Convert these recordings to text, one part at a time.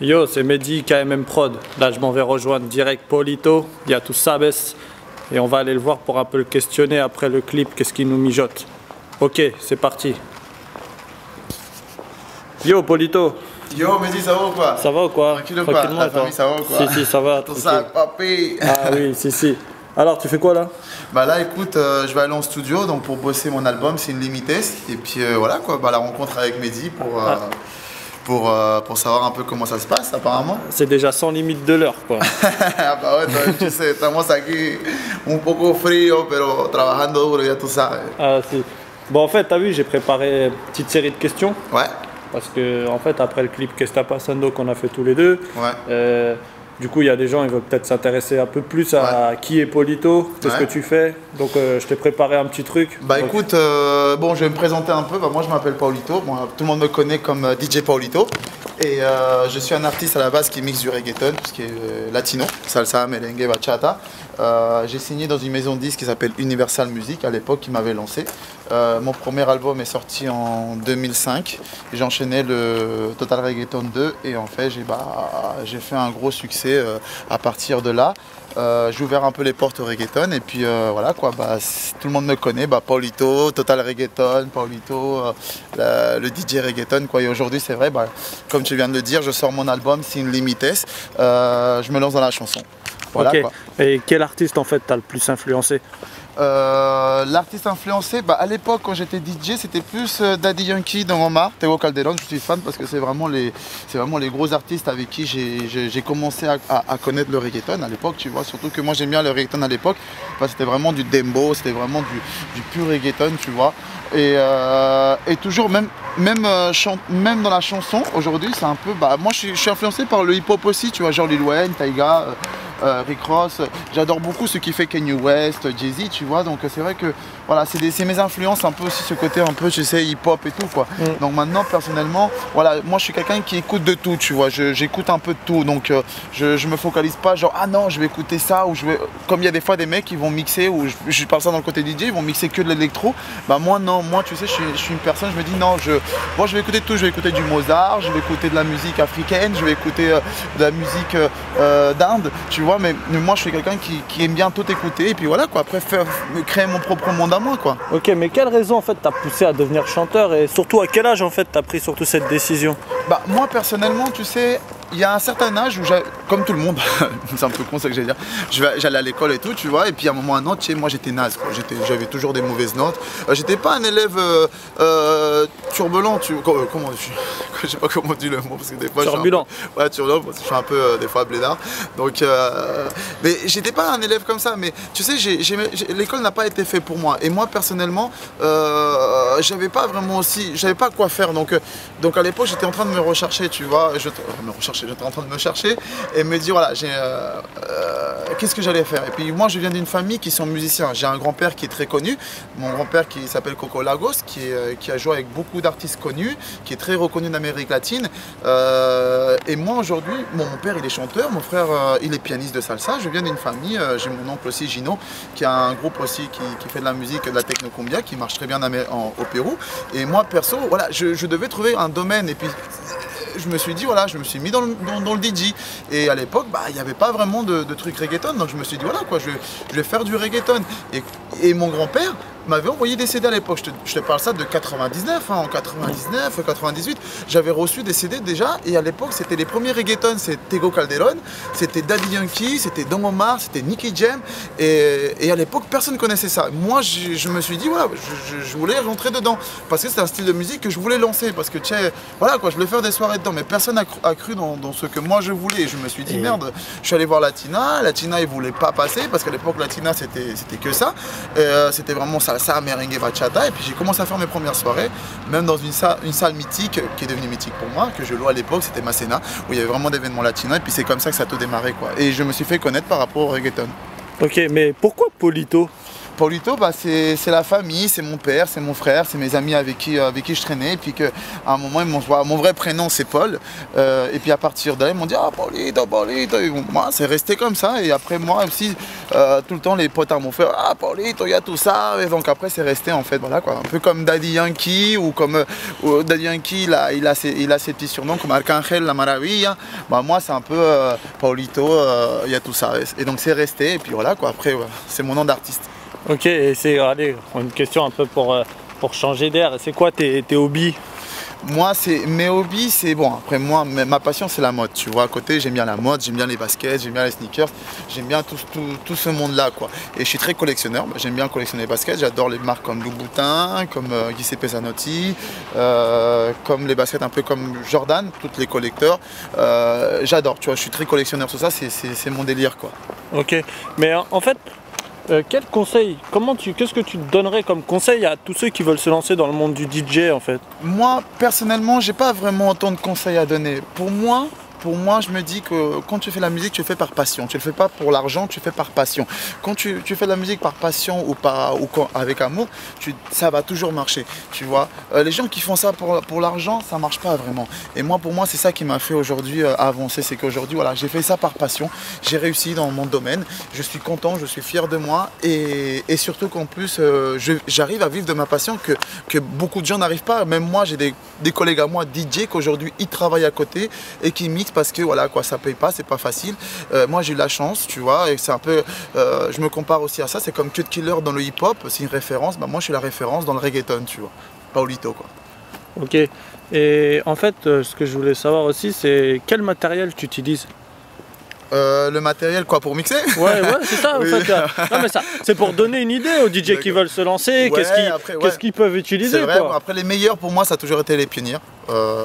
Yo, c'est Mehdi, KMM Prod. Là, je m'en vais rejoindre direct Paulito, il y a tout Sabes. Et on va aller le voir pour un peu le questionner après le clip, qu'est-ce qu'il nous mijote. Ok, c'est parti. Yo, Paulito. Yo, Mehdi, ça va ou quoi? Ça va ou quoi? Tranquille ou pas? La famille, ça va ou quoi? Si, ça va. Tout ça, papé. Ah oui, si. Alors, tu fais quoi là? Bah là, écoute, je vais aller en studio donc pour bosser mon album, c'est une limitesse. Et puis voilà quoi, bah, la rencontre avec Mehdi pour savoir un peu comment ça se passe apparemment. C'est déjà sans limite de l'heure quoi. Ah bah ouais, tu sais, estamos aquí un poco frío, pero trabajando duro, ya tú sabes. Ah si. Bon, en fait, t'as vu, j'ai préparé une petite série de questions. Ouais. Parce que, en fait, après le clip Qu'est-ce que t'as passando qu'on a fait tous les deux, ouais. Du coup, il y a des gens, ils veulent peut-être s'intéresser un peu plus à qui est Paulito, qu'est-ce que tu fais. Donc, je t'ai préparé un petit truc. Bah écoute, bon, je vais me présenter un peu. Bah, moi, je m'appelle Paulito. Bon, tout le monde me connaît comme DJ Paulito. Et je suis un artiste à la base qui mixe du reggaeton, tout ce qui est latino, salsa, merengue, bachata. J'ai signé dans une maison de disques qui s'appelle Universal Music à l'époque, qui m'avait lancé. Mon premier album est sorti en 2005. J'ai enchaîné le Total Reggaeton 2 et en fait j'ai fait un gros succès à partir de là. J'ai ouvert un peu les portes au reggaeton et puis voilà quoi, bah, tout le monde me connaît, bah, Paulito, Total Reggaeton, Paulito, le DJ reggaeton quoi. Et aujourd'hui c'est vrai, bah, comme tu viens de le dire, je sors mon album, c'est une limitesse, je me lance dans la chanson. Voilà, ok, quoi. Et quel artiste en fait t'as le plus influencé? L'artiste influencé, bah, à l'époque quand j'étais DJ c'était plus Daddy Yankee, Don Omar, Tego Calderón. Je suis fan parce que c'est vraiment les gros artistes avec qui j'ai commencé à connaître le reggaeton à l'époque, tu vois. Surtout que moi j'aime bien le reggaeton à l'époque, c'était vraiment du dembow, c'était vraiment du pur reggaeton, tu vois. Et toujours même dans la chanson aujourd'hui c'est un peu, bah, moi je suis influencé par le hip hop aussi, tu vois, genre Lil Wayne, Tyga, Rick Ross. J'adore beaucoup ce qui fait Kanye West, Jay-Z, tu vois, donc c'est vrai que voilà, c'est mes influences, un peu aussi ce côté un peu, tu sais, hip-hop et tout quoi. Donc maintenant personnellement, voilà, moi je suis quelqu'un qui écoute de tout, tu vois, j'écoute un peu de tout, donc je me focalise pas genre ah non je vais écouter ça, ou comme il y a des fois des mecs qui vont mixer, ou je parle ça dans le côté DJ, ils vont mixer que de l'électro. Bah moi non, moi tu sais, je suis une personne, je me dis non, moi je vais écouter de tout, je vais écouter du Mozart, je vais écouter de la musique africaine, je vais écouter de la musique d'Inde, tu vois. Mais moi je suis quelqu'un qui aime bien tout écouter et puis voilà quoi, après créer mon propre monde à moi quoi. Ok, mais quelle raison en fait t'as poussé à devenir chanteur et surtout à quel âge en fait t'as pris surtout cette décision? Bah moi personnellement tu sais, il y a un certain âge où comme tout le monde, c'est un peu con ça que j'allais dire, j'allais à l'école et tout tu vois, et puis à un moment ou à un autre, tu sais, moi j'étais naze quoi, j'avais toujours des mauvaises notes, j'étais pas un élève turbulent, comment je sais pas comment on dit le mot parce que des fois turbulent. Turbulent parce que je suis un peu des fois blédard, donc mais j'étais pas un élève comme ça, mais tu sais l'école n'a pas été fait pour moi, et moi personnellement j'avais pas quoi faire, donc à l'époque j'étais en train de me rechercher, tu vois, j'étais en train de me chercher et me dire voilà, qu'est-ce que j'allais faire. Et puis moi je viens d'une famille qui sont musiciens, j'ai un grand-père qui est très connu, mon grand-père qui s'appelle Coco Lagos, qui a joué avec beaucoup d'artistes connus, qui est très reconnu d'Amérique latine, et moi aujourd'hui, mon père il est chanteur, mon frère il est pianiste de salsa, je viens d'une famille, j'ai mon oncle aussi Gino, qui a un groupe aussi qui fait de la musique, de la techno-cumbia, qui marche très bien au Pérou, et moi perso, voilà, je devais trouver un domaine, et puis je me suis dit voilà, je me suis mis dans le DJ, et à l'époque bah il n'y avait pas vraiment de trucs reggaeton, donc je me suis dit voilà quoi, je vais faire du reggaeton, et mon grand-père m'avait envoyé des CD à l'époque, je te parle ça de 99, hein, en 99, 98, j'avais reçu des CD déjà, et à l'époque c'était les premiers reggaeton, c'était Tego Calderón, c'était Daddy Yankee, c'était Don Omar, c'était Nicky Jam, et à l'époque personne ne connaissait ça. Moi je me suis dit voilà, je voulais rentrer dedans, parce que c'est un style de musique que je voulais lancer, parce que tu sais, voilà quoi, je voulais faire des soirées dedans, mais personne n'a cru dans ce que moi je voulais, et je me suis dit merde, je suis allé voir Latina il voulait pas passer, parce qu'à l'époque Latina c'était que ça, c'était vraiment salsa, merengue, bachata, et puis j'ai commencé à faire mes premières soirées, même dans une salle mythique, qui est devenue mythique pour moi, que je louais à l'époque, c'était Masséna, où il y avait vraiment d'événements latinos, et puis c'est comme ça que ça a tout démarré quoi, et je me suis fait connaître par rapport au reggaeton. Ok, mais pourquoi Paulito? Paulito, bah, c'est la famille, c'est mon père, c'est mon frère, c'est mes amis avec qui je traînais. Et puis qu'à un moment, mon vrai prénom c'est Paul. Et puis à partir de là, ils m'ont dit ah Paulito, Paulito. Et moi, c'est resté comme ça. Et après, moi aussi, tout le temps, les potes m'ont fait ah Paulito, il y a tout ça. Et donc après, c'est resté en fait, voilà quoi. Un peu comme Daddy Yankee ou comme Daddy Yankee, il a ses petits surnoms comme Arcángel, La Maravilla. Bah, moi, c'est un peu Paulito, il y a tout ça. Et donc, c'est resté. Et puis voilà quoi. Après, ouais, c'est mon nom d'artiste. Ok, et c'est, allez, une question un peu pour changer d'air. C'est quoi tes hobbies? Moi, mes hobbies, c'est bon. Après, moi, ma passion, c'est la mode. Tu vois, à côté, j'aime bien la mode, j'aime bien les baskets, j'aime bien les sneakers, j'aime bien tout ce monde-là, quoi. Et je suis très collectionneur. J'aime bien collectionner les baskets. J'adore les marques comme Louboutin, comme Giuseppe Zanotti, comme les baskets un peu comme Jordan, toutes les collecteurs. J'adore. Tu vois, je suis très collectionneur sur ça. C'est mon délire, quoi. Ok, mais en fait. Quel conseil, qu'est-ce que tu donnerais comme conseil à tous ceux qui veulent se lancer dans le monde du DJ en fait? Moi, personnellement, j'ai pas vraiment autant de conseils à donner. Pour moi, je me dis que quand tu fais la musique, tu le fais par passion. Tu le fais pas pour l'argent, tu le fais par passion. Quand tu fais de la musique par passion ou avec amour, ça va toujours marcher. Tu vois, les gens qui font ça pour l'argent, ça marche pas vraiment. Et moi, pour moi, c'est ça qui m'a fait aujourd'hui avancer. C'est qu'aujourd'hui, voilà, j'ai fait ça par passion. J'ai réussi dans mon domaine. Je suis content, je suis fier de moi. Et surtout qu'en plus, j'arrive à vivre de ma passion que beaucoup de gens n'arrivent pas. Même moi, j'ai des collègues à moi, DJ, qu'aujourd'hui, ils travaillent à côté et qui mixent parce que voilà quoi, ça paye pas, c'est pas facile. Moi j'ai eu la chance, tu vois, et c'est un peu, je me compare aussi à ça, c'est comme Cut Killer dans le hip-hop, c'est une référence, bah moi je suis la référence dans le reggaeton, tu vois, Paulito quoi. Ok, et en fait ce que je voulais savoir aussi c'est quel matériel tu utilises? Le matériel quoi pour mixer? Ouais, c'est ça en fait. Non mais ça, c'est pour donner une idée aux DJ qui veulent se lancer, qu'est-ce qu'ils peuvent utiliser. C'est vrai, quoi. Après les meilleurs pour moi ça a toujours été les pionniers.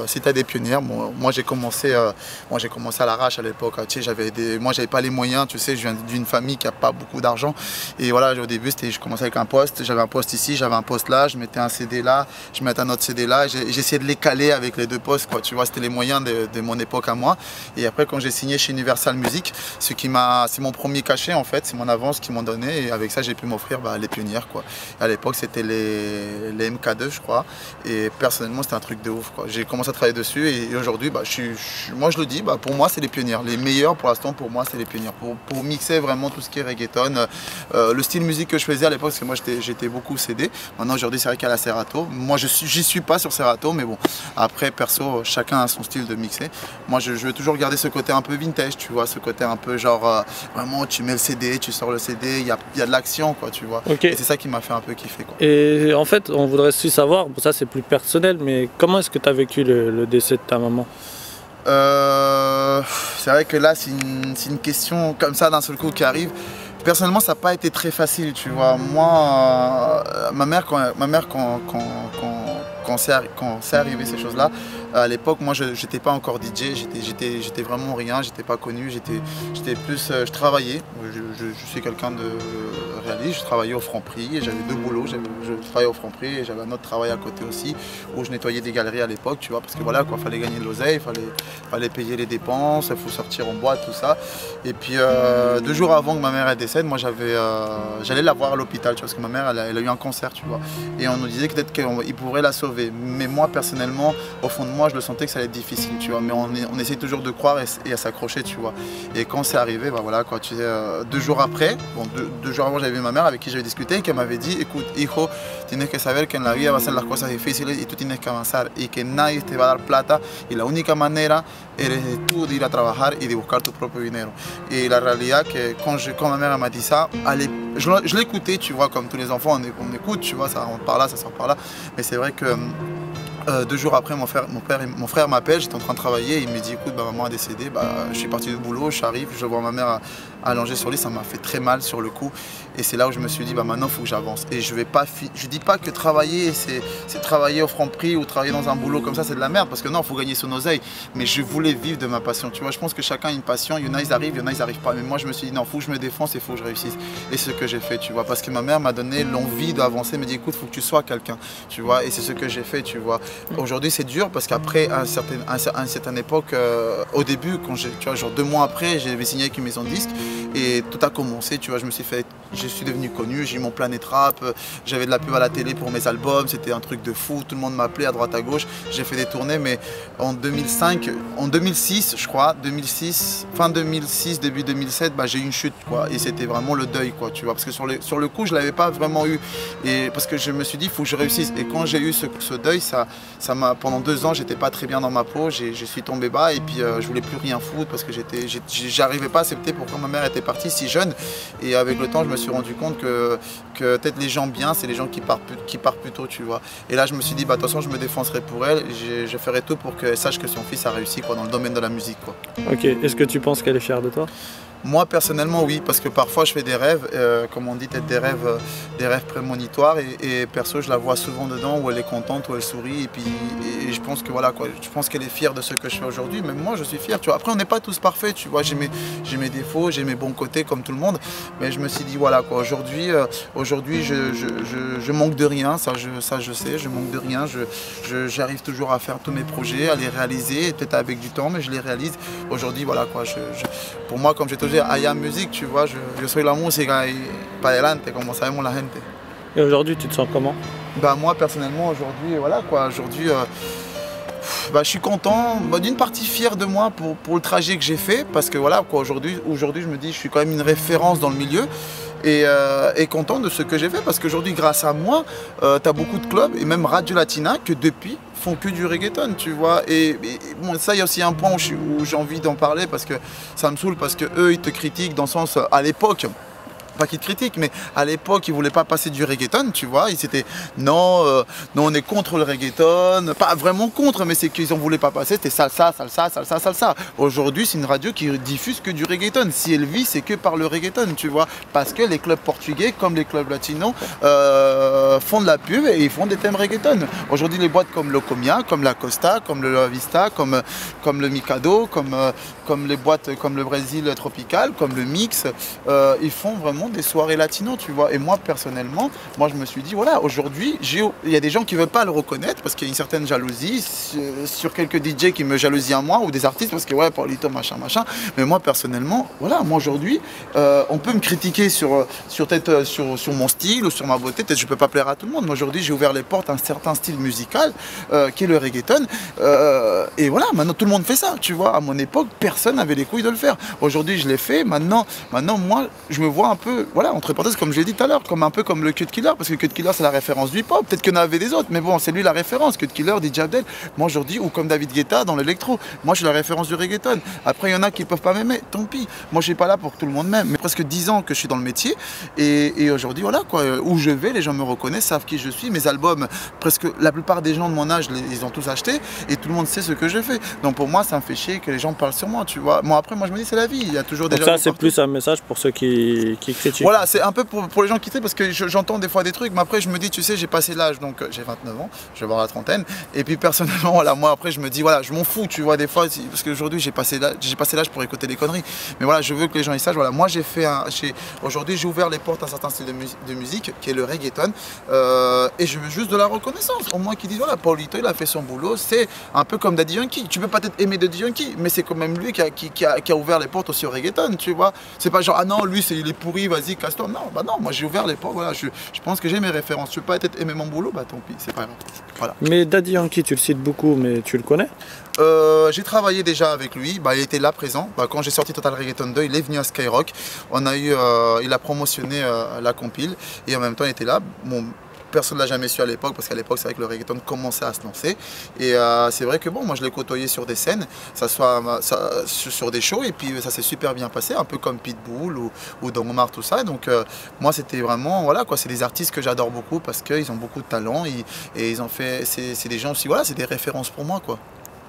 Si tu as des pionnières, moi j'ai commencé à l'arrache à l'époque. Tu sais, moi j'avais pas les moyens, tu sais, je viens d'une famille qui a pas beaucoup d'argent. Et voilà, au début je commençais avec un poste, j'avais un poste ici, j'avais un poste là, je mettais un CD là, je mettais un autre CD là, j'essayais de les caler avec les deux postes, quoi. Tu vois, c'était les moyens de mon époque à moi. Et après quand j'ai signé chez Universal Music, c'est mon premier cachet en fait, c'est mon avance qu'ils m'ont donné. Et avec ça j'ai pu m'offrir les pionnières, quoi. À l'époque c'était les MK2 je crois. Et personnellement c'était un truc de ouf, quoi. J'ai commencé à travailler dessus et aujourd'hui, moi je le dis, pour moi c'est les pionnières. Les meilleurs pour l'instant pour moi c'est les pionnières. Pour mixer vraiment tout ce qui est reggaeton, le style musique que je faisais à l'époque, parce que moi j'étais beaucoup CD. Maintenant aujourd'hui c'est vrai qu'il y a la Serato. Moi j'y suis pas sur Serato, mais bon, après perso, chacun a son style de mixer. Moi je veux toujours garder ce côté un peu vintage, tu vois, ce côté un peu genre, vraiment tu mets le CD, tu sors le CD, il y a de l'action, quoi, tu vois. Okay. Et c'est ça qui m'a fait un peu kiffer, quoi. Et en fait, on voudrait aussi savoir, bon, ça c'est plus personnel, mais comment est-ce que tu as vécu le décès de ta maman? C'est vrai que là c'est une question comme ça d'un seul coup qui arrive. Personnellement ça n'a pas été très facile, tu vois. Moi, ma mère quand c'est arrivé ces choses-là, à l'époque, moi, je n'étais pas encore DJ, j'étais vraiment rien, j'étais pas connu, j'étais plus, je travaillais. Je suis quelqu'un de réaliste, je travaillais au Franprix, j'avais deux boulots, je travaillais au Franprix et j'avais un autre travail à côté aussi, où je nettoyais des galeries à l'époque, tu vois, parce que voilà, quoi, fallait gagner de l'oseille, fallait payer les dépenses, il faut sortir en boîte, tout ça. Et puis, 2 jours avant que ma mère elle décède, moi, j'allais la voir à l'hôpital, tu vois, parce que ma mère, elle a eu un cancer, tu vois. Et on nous disait peut-être qu'il pourrait la sauver. Mais moi, personnellement, au fond de moi, je le sentais que ça allait être difficile, tu vois. Mais on essaie toujours de croire et à s'accrocher, tu vois. Et quand c'est arrivé, voilà, quoi, tu sais, 2 jours après, deux jours avant, j'avais vu ma mère avec qui j'avais discuté et qui m'avait dit, écoute, hijo, tienes que saber que en la vida va a ser las cosas difíciles y tú tienes que avanzar y que nadie te va a dar plata y la única manera eres tú de ir a trabajar y de buscar tu propio dinero. Et la realidad que quand ma mère m'a dit ça, je l'écoutais, tu vois, comme tous les enfants, on écoute, tu vois, ça rentre par là, ça sort par là. Mais c'est vrai que 2 jours après, mon frère m'appelle, j'étais en train de travailler, il me dit écoute, maman a décédé, je suis parti du boulot, j'arrive, je vois ma mère allongée sur le lit, ça m'a fait très mal sur le coup. Et c'est là où je me suis dit maintenant il faut que j'avance. Et je dis pas que travailler c'est travailler au Franprix ou travailler dans un boulot comme ça c'est de la merde, parce que non, il faut gagner son oseille. Mais je voulais vivre de ma passion, tu vois, je pense que chacun a une passion, il y en a ils arrivent, il y en a ils n'arrivent pas. Mais moi je me suis dit non, il faut que je me défonce et il faut que je réussisse. Et c'est ce que j'ai fait, tu vois, parce que ma mère m'a donné l'envie d'avancer, elle m'a dit écoute, il faut que tu sois quelqu'un, tu vois, et c'est ce que j'ai fait, tu vois. Aujourd'hui c'est dur parce qu'après à une certaine époque, au début, tu vois, genre 2 mois après, j'avais signé avec une maison de disques Et tout a commencé, tu vois, je suis devenu connu, j'ai eu mon Planet Rap, j'avais de la pub à la télé pour mes albums, c'était un truc de fou, tout le monde m'appelait à droite à gauche, j'ai fait des tournées, mais en 2006 je crois, fin 2006, début 2007, bah, j'ai eu une chute, quoi, et c'était vraiment le deuil, quoi, tu vois, parce que sur le coup je l'avais pas vraiment eu, et parce que je me suis dit il faut que je réussisse, et quand j'ai eu ce deuil, pendant 2 ans j'étais pas très bien dans ma peau, je suis tombé bas, et puis je voulais plus rien foutre parce que j'arrivais pas à accepter pourquoi ma mère était partie si jeune, et avec le temps je me suis rendu compte que peut-être les gens bien c'est les gens qui partent plus tôt, tu vois, et là je me suis dit bah de toute façon je me défoncerai pour elle, je ferai tout pour qu'elle sache que son fils a réussi, quoi, dans le domaine de la musique, quoi. Ok, est-ce que tu penses qu'elle est fière de toi? Moi personnellement oui, parce que parfois je fais des rêves, comme on dit, peut-être des rêves prémonitoires, et perso je la vois souvent dedans où elle est contente, où elle sourit, et puis je pense que voilà, quoi, je pense qu'elle est fière de ce que je fais aujourd'hui, même moi je suis fier, tu vois. Après on n'est pas tous parfaits, tu vois, j'ai mes défauts, j'ai mes bons côtés comme tout le monde, mais je me suis dit voilà, quoi, aujourd'hui je manque de rien, ça je sais, je manque de rien, j'arrive toujours à faire tous mes projets, à les réaliser, peut-être avec du temps, mais je les réalise. Aujourd'hui voilà, quoi, pour moi, comme j'ai toujours I am music, tu vois, je soy la música y para adelante, como sabemos la gente. Et aujourd'hui, tu te sens comment? Bah moi personnellement aujourd'hui, voilà, quoi, aujourd'hui bah, je suis content, bah, d'une partie fier de moi pour le trajet que j'ai fait, parce que voilà, quoi, aujourd'hui je me dis je suis quand même une référence dans le milieu, et content de ce que j'ai fait, parce qu'aujourd'hui grâce à moi tu as beaucoup de clubs et même Radio Latina que depuis font que du reggaeton, tu vois, et bon, ça il y a aussi un point où j'ai envie d'en parler, parce que ça me saoule, parce que eux ils te critiquent dans le sens, à l'époque, pas qu'ils te critiquent, mais à l'époque ils voulaient pas passer du reggaeton, tu vois, ils étaient non, on est contre le reggaeton, pas vraiment contre, mais c'est qu'ils en voulaient pas passer, c'était salsa. Aujourd'hui c'est une radio qui diffuse que du reggaeton, si elle vit c'est que par le reggaeton, tu vois, parce que les clubs portugais comme les clubs latinos font de la pub et ils font des thèmes reggaeton. Aujourd'hui les boîtes comme Locomia, comme la Costa, comme le La Vista, comme le Mikado, comme les boîtes comme le Brésil Tropical, comme le Mix, ils font vraiment des soirées latino, tu vois. Et moi personnellement, moi je me suis dit voilà, aujourd'hui il y a des gens qui ne veulent pas le reconnaître parce qu'il y a une certaine jalousie sur quelques DJ qui me jalousient à moi, ou des artistes parce que ouais, Paulito machin, mais moi personnellement, voilà, moi aujourd'hui on peut me critiquer sur mon style ou sur ma beauté, peut-être je peux pas plaire à tout le monde, mais aujourd'hui j'ai ouvert les portes à un certain style musical qui est le reggaeton, et voilà, maintenant tout le monde fait ça, tu vois. À mon époque personne n'avait les couilles de le faire, aujourd'hui je l'ai fait, maintenant moi je me vois un peu, voilà, entre parenthèses, comme je l'ai dit tout à l'heure, un peu comme le Cut Killer, parce que Cut Killer c'est la référence du hip-hop, peut-être qu'il y en avait des autres, mais bon, c'est lui la référence, Cut Killer, DJ Abdel, moi aujourd'hui, ou comme David Guetta dans l'électro, moi je suis la référence du reggaeton. Après il y en a qui peuvent pas m'aimer, tant pis, moi je suis pas là pour que tout le monde m'aime, mais presque 10 ans que je suis dans le métier, et aujourd'hui voilà, quoi, où je vais, les gens me reconnaissent, savent qui je suis, mes albums, presque la plupart des gens de mon âge, ils ont tous acheté, et tout le monde sait ce que je fais, donc pour moi ça me fait chier que les gens parlent sur moi, tu vois. Bon après moi je me dis c'est la vie, il y a toujours des gens. Ça c'est plus un message pour ceux qui critiquent. Voilà, c'est un peu pour les gens qui trippent, parce que j'entends des fois des trucs, mais après je me dis, tu sais, j'ai passé l'âge, donc j'ai 29 ans, je vais voir la trentaine, et puis personnellement, voilà, moi après je me dis, voilà, je m'en fous, tu vois, des fois, parce qu'aujourd'hui j'ai passé l'âge pour écouter les conneries, mais voilà, je veux que les gens ils sachent, voilà, moi aujourd'hui j'ai ouvert les portes à un certain style de musique, qui est le reggaeton, et je veux juste de la reconnaissance, au moins qu'ils disent, voilà, Paulito il a fait son boulot, c'est un peu comme Daddy Yankee, tu peux pas être aimer Daddy Yankee, mais c'est quand même lui qui a ouvert les portes aussi au reggaeton, tu vois, c'est pas genre, ah non, lui il est pourri, vas-y, casse-toi, non, bah non, moi j'ai ouvert les portes, voilà, je pense que j'ai mes références, je peux pas être aimer mon boulot, bah tant pis, c'est pas grave, voilà. Mais Daddy Yankee, tu le cites beaucoup, mais tu le connais? J'ai travaillé déjà avec lui, bah, il était là présent, bah, quand j'ai sorti Total Reggaeton 2, il est venu à Skyrock, il a promotionné la compile, et en même temps il était là. Bon, personne ne l'a jamais su à l'époque, parce qu'à l'époque c'est vrai que le reggaeton commençait à se lancer, et c'est vrai que bon, moi je l'ai côtoyé sur des scènes, sur des shows, et puis ça s'est super bien passé, un peu comme Pitbull ou Don Omar, tout ça, donc moi c'était vraiment, voilà quoi, c'est des artistes que j'adore beaucoup parce qu'ils ont beaucoup de talent, et ils ont fait, c'est des gens aussi, voilà, c'est des références pour moi, quoi.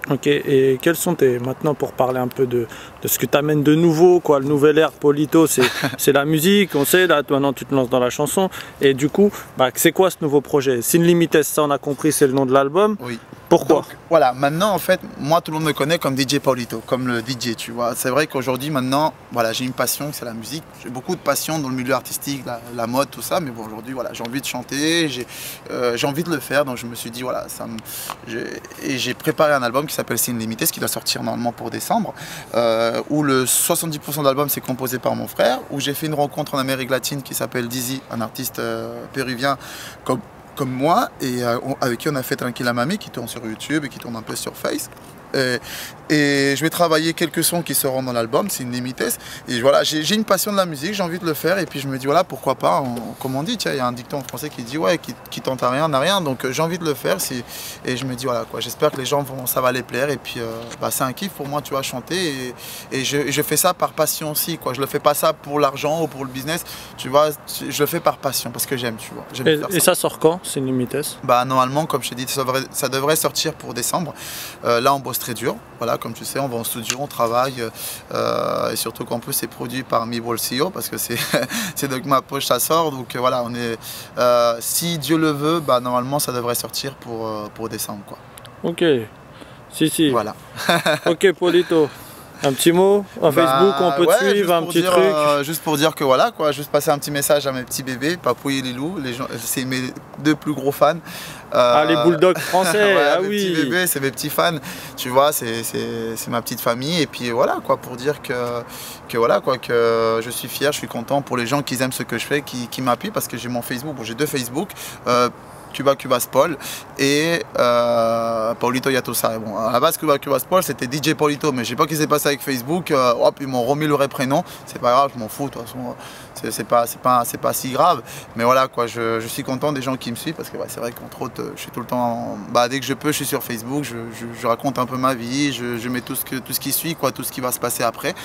Ok, et quels sont maintenant pour parler un peu de ce que tu amènes de nouveau, quoi, le nouvel air Paulito, c'est la musique, on sait, là maintenant tu te lances dans la chanson, et du coup, bah, c'est quoi ce nouveau projet? Sin Limites, ça on a compris, c'est le nom de l'album. Oui. Pourquoi? Donc, voilà, maintenant en fait, moi tout le monde me connaît comme DJ Paulito, comme le DJ, tu vois. C'est vrai qu'aujourd'hui, maintenant, voilà, j'ai une passion, c'est la musique. J'ai beaucoup de passion dans le milieu artistique, la mode, tout ça. Mais bon, aujourd'hui, voilà, j'ai envie de chanter, j'ai envie de le faire. Donc je me suis dit, voilà, et j'ai préparé un album qui s'appelle Sin Limites, qui doit sortir normalement pour décembre, où le 70% de l'album c'est composé par mon frère, où j'ai fait une rencontre en Amérique latine qui s'appelle Dizzy, un artiste péruvien comme moi, et avec qui on a fait Tranquila Mami, qui tourne sur YouTube et qui tourne un peu sur Face. Et je vais travailler quelques sons qui seront dans l'album, c'est une limites. Et voilà, j'ai une passion de la musique, j'ai envie de le faire. Et puis je me dis, voilà, pourquoi pas, comme on dit, il y a un dicton en français qui dit, ouais, qui tente à rien n'a rien. Donc j'ai envie de le faire. Et je me dis, voilà, quoi, j'espère que les gens ça va les plaire. Et puis c'est un kiff pour moi, tu vois, chanter. Et je fais ça par passion aussi, quoi. Je le fais pas ça pour l'argent ou pour le business, tu vois, je le fais par passion, parce que j'aime, tu vois. Et ça sort quand, Sin Limites? Bah, normalement, comme je t'ai dit, ça devrait sortir pour décembre. Là, on bosse très dur. Voilà, comme tu sais, on va en studio, on travaille. Et surtout qu'en plus, c'est produit par Mi Bolsillo, parce que c'est de ma poche ça sort. Donc voilà, si Dieu le veut, bah, normalement, ça devrait sortir pour décembre, quoi. Ok. Si. Voilà. Ok, Paulito. Un petit mot en Facebook, on peut te suivre, un petit truc. Juste pour dire que voilà, quoi, juste passer un petit message à mes petits bébés, Papou et Lilou, c'est mes deux plus gros fans. Les bulldogs français, ouais, ah mes oui. petits bébés, c'est mes petits fans, tu vois, c'est ma petite famille. Et puis voilà, quoi, pour dire que voilà, quoi, que je suis fier, je suis content pour les gens qui aiment ce que je fais, qui m'appuient, parce que j'ai mon Facebook, bon, j'ai deux Facebook. Cuba Paul et Paulito Yatosa. Bon, à la base, Cuba Paul, c'était DJ Paulito, mais je sais pas ce qui s'est passé avec Facebook. Hop, ils m'ont remis le vrai prénom. C'est pas grave, je m'en fous, de toute façon, c'est pas si grave. Mais voilà, quoi, je suis content des gens qui me suivent, parce que ouais, c'est vrai qu'entre autres, je suis tout le temps, dès que je peux, je suis sur Facebook, je raconte un peu ma vie, je mets tout ce qui suit, quoi, tout ce qui va se passer après.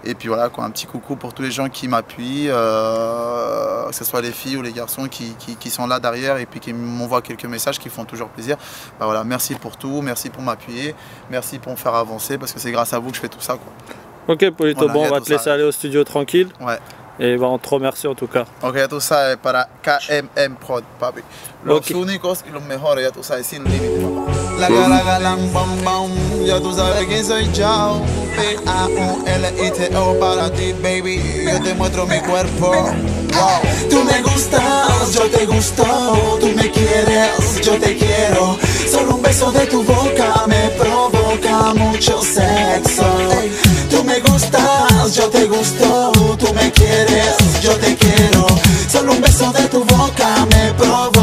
Et puis voilà, quoi, un petit coucou pour tous les gens qui m'appuient, que ce soit les filles ou les garçons qui sont là derrière et puis qui m'envoient quelques messages qui font toujours plaisir. Bah voilà, merci pour tout, merci pour m'appuyer, merci pour me faire avancer, parce que c'est grâce à vous que je fais tout ça, quoi. Ok, Paulito, Voilà, bon, on va te laisser aller au studio tranquille. Ouais. Et on te remercie en tout cas. Ok, ya tú sabes, para KMM Prod, papi. Los únicos y los mejores, ya tú sabes, sin límite, papá. La galang bam bam, ya tú sabes quién soy yo. Paulito para ti, baby, yo te muestro mi cuerpo. Wow. Tú me gustas, yo te gusto, tú me quieres, yo te quiero. Solo un beso de tu boca me provoca mucho sexo. Tú me gustas, yo te gusto, tú me quieres, yo te quiero. Solo un beso de tu boca me provoca